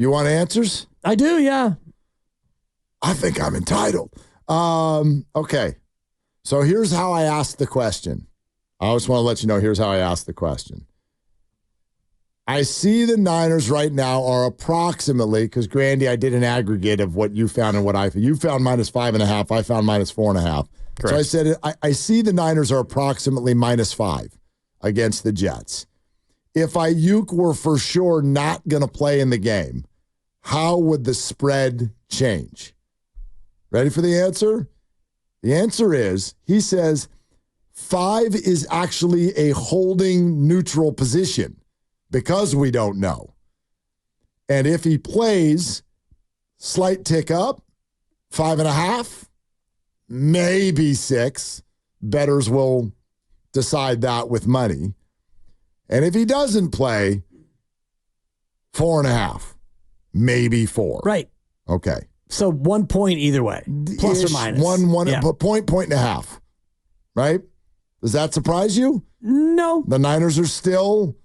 You want answers? I do, yeah. I think I'm entitled. Okay. So here's how I asked the question. I just want to let you know, here's how I asked the question. I see the Niners right now are approximately, because Grandy, I did an aggregate of what you found and what I found. You found -5.5. I found -4.5. Correct. So I said, I see the Niners are approximately -5 against the Jets. If Aiyuk were for sure not going to play in the game, how would the spread change? Ready for the answer? The answer is, he says, 5 is actually a holding neutral position because we don't know. And if he plays, slight tick up, 5.5, maybe 6. Bettors will decide that with money. And if he doesn't play, 4.5, maybe 4. Right. Okay. So 1 point either way, plus or minus. But point and a half, right? Does that surprise you? No. The Niners are still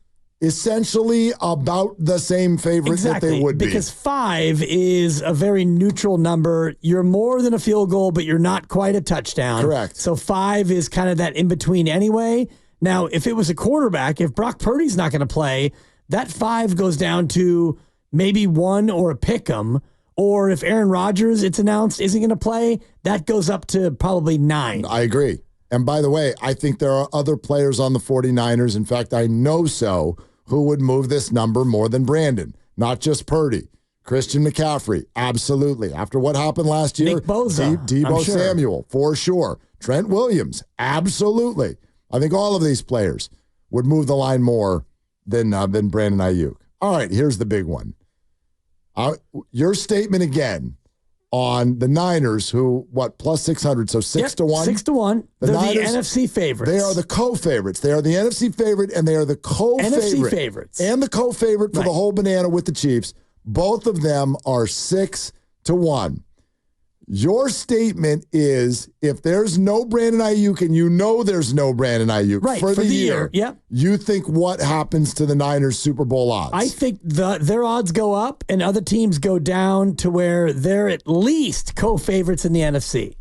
essentially about the same favorite that they would be. Because 5 is a very neutral number. You're more than a field goal, but you're not quite a touchdown. Correct. So 5 is kind of that in between anyway. Now, if it was a quarterback, if Brock Purdy's not going to play, that 5 goes down to maybe 1 or a pick 'em. Or if Aaron Rodgers, it's announced, isn't going to play, that goes up to probably 9. I agree. And by the way, I think there are other players on the 49ers. In fact, I know so, who would move this number more than Brandon. Not just Purdy. Christian McCaffrey, absolutely. After what happened last year, Nick Bosa, Deebo Samuel, for sure. Trent Williams, absolutely. I think all of these players would move the line more than Brandon Aiyuk. All right, here's the big one. Your statement again on the Niners, who, plus 600, so 6 to 1? 6 to 1. They're Niners, the NFC favorites. They are the co-favorites. They are the NFC favorite, and they are the co-favorite. NFC favorites. And the co-favorite for the whole banana with the Chiefs. Both of them are 6 to 1. Your statement is, if there's no Brandon Aiyuk, and you know there's no Brandon Aiyuk for the year, yep. You think what happens to the Niners Super Bowl odds? I think their odds go up and other teams go down to where they're at least co-favorites in the NFC.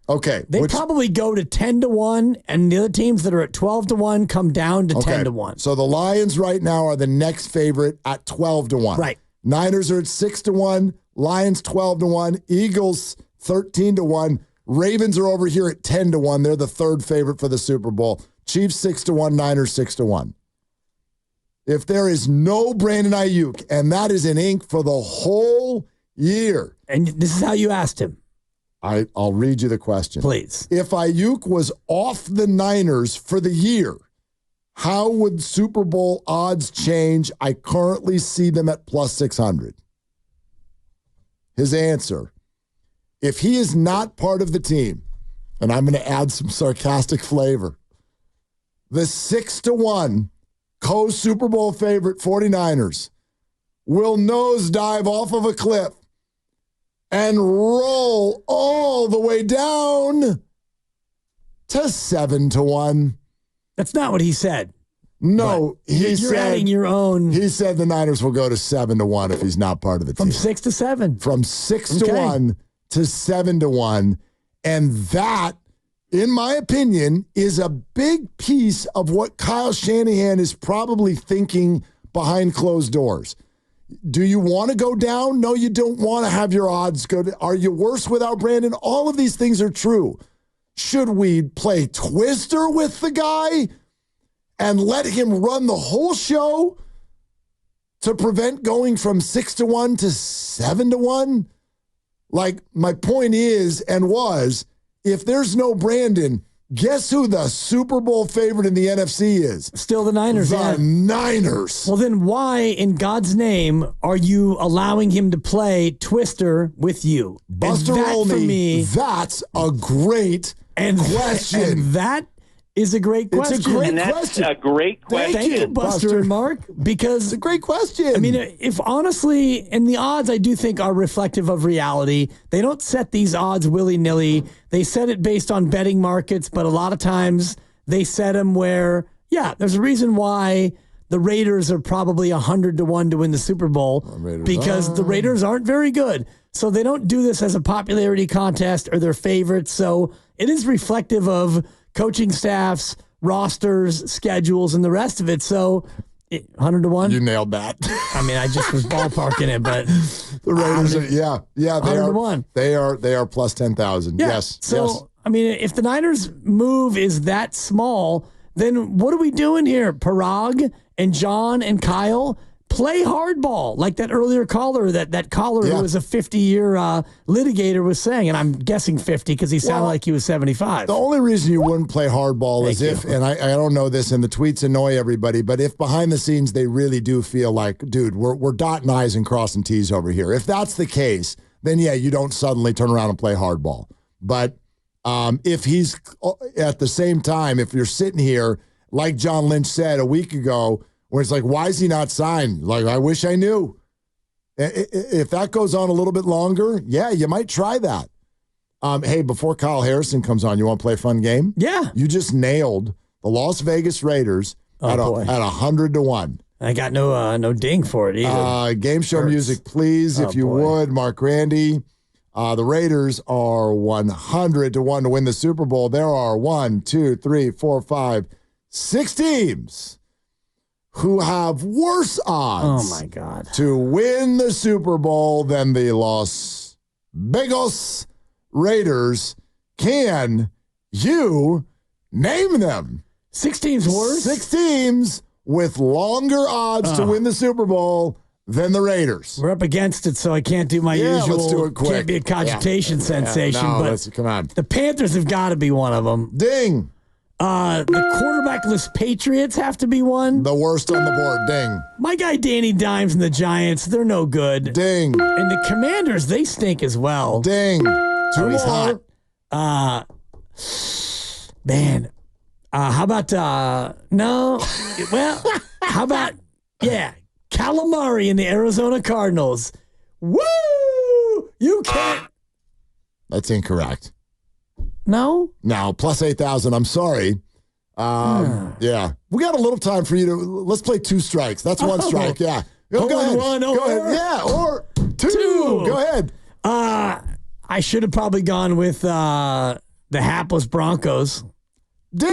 Okay. They probably go to 10 to 1, and the other teams that are at 12 to 1 come down to 10 to 1. So the Lions right now are the next favorite at 12 to 1. Right. Niners are at 6 to 1. Lions 12 to 1, Eagles 13 to 1, Ravens are over here at 10 to 1. They're the third favorite for the Super Bowl. Chiefs 6 to 1, Niners 6 to 1. If there is no Brandon Aiyuk, and that is in ink for the whole year. And this is how you asked him. I'll read you the question. Please. If Aiyuk was off the Niners for the year, how would Super Bowl odds change? I currently see them at plus 600. His answer, if he is not part of the team, and I'm going to add some sarcastic flavor, the 6 to 1 co-Super Bowl favorite 49ers will nosedive off of a cliff and roll all the way down to 7 to 1. That's not what he said. No, you're adding your own. He said the Niners will go to 7 to 1 if he's not part of the team. From 6 to 7. From 6 to 1 to 7 to 1. And that, in my opinion, is a big piece of what Kyle Shanahan is probably thinking behind closed doors. Do you want to go down? No, you don't want to have your odds go down. Are you worse without Brandon? All of these things are true. Should we play Twister with the guy and let him run the whole show to prevent going from 6 to 1 to 7 to 1? Like, my point is and was, if there's no Brandon, guess who the Super Bowl favorite in the NFC is? Still the Niners. The Niners. Well, then why in God's name are you allowing him to play Twister with you? Buster Olney, that's a great question. And that is a great question. It's a great question. A great question. Thank you, Buster and Mark, because it's a great question. I mean, if honestly, and the odds I do think are reflective of reality. They don't set these odds willy-nilly. They set it based on betting markets, but a lot of times they set them where, there's a reason why the Raiders are probably 100 to 1 to win the Super Bowl because the Raiders aren't very good. So they don't do this as a popularity contest or their favorites. So it is reflective of coaching staffs, rosters, schedules, and the rest of it. So 100 to 1. You nailed that. I mean, I just was ballparking it, but the Raiders are, they 100 are to 1. They are plus 10,000. Yeah. Yes. So yes. I mean, if the Niners move is that small, then what are we doing here? Parag and John and Kyle play hardball, like that earlier caller, that caller who was a 50-year litigator was saying, and I'm guessing 50 because he sounded like he was 75. The only reason you wouldn't play hardball is if, and I don't know this, and the tweets annoy everybody, but if behind the scenes they really do feel like, dude, we're dotting I's and crossing T's over here. If that's the case, then yeah, you don't suddenly turn around and play hardball. But if he's at the same time, if you're sitting here, like John Lynch said a week ago, where it's like, why is he not signed? Like, I wish I knew. If that goes on a little bit longer, yeah, you might try that. Hey, before Kyle Harrison comes on, you want to play a fun game? Yeah. You just nailed the Las Vegas Raiders at 100 to 1. I got no ding for it either. Game show music, please, if you would, Mark Randy. The Raiders are 100 to 1 to win the Super Bowl. There are 1, 2, 3, 4, 5, 6 teams who have worse odds to win the Super Bowl than the Las Vegas Raiders. Can you name them? 6 teams worse? 6 teams with longer odds to win the Super Bowl than the Raiders. We're up against it, so I can't do my usual. Let's do it quick. Can't be a cogitation sensation. No, but come on. The Panthers have got to be one of them. Ding. The quarterbackless Patriots have to be one. The worst on the board. Ding. My guy Danny Dimes and the Giants, they're no good. Ding. And the Commanders, they stink as well. Ding. He's hot. Man. How about, no. Well, how about, calamari in the Arizona Cardinals. Woo! You can't. That's incorrect. No? No, plus 8,000. I'm sorry. Yeah. We got a little time for you to, let's play 2 strikes. That's 1 strike. Yeah. Go ahead. Go ahead. Yeah, or 2. Go ahead. I should have probably gone with the hapless Broncos. Ding.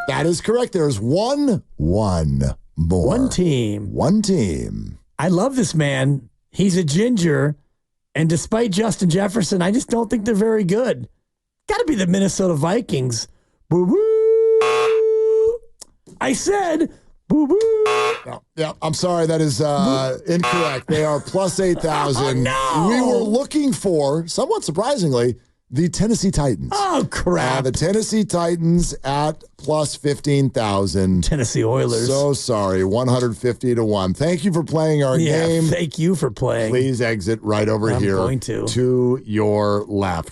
That is correct. There's one more. 1 team. 1 team. I love this man. He's a ginger. And despite Justin Jefferson, I just don't think they're very good. Got to be the Minnesota Vikings. Boo-boo. I said boo-boo. Yeah, I'm sorry. That is incorrect. They are plus 8,000. Oh, no. We were looking for, somewhat surprisingly, the Tennessee Titans. Oh, crap. The Tennessee Titans at plus 15,000. Tennessee Oilers. So sorry. 150 to 1. Thank you for playing our game. Thank you for playing. Please exit right over here going to your left.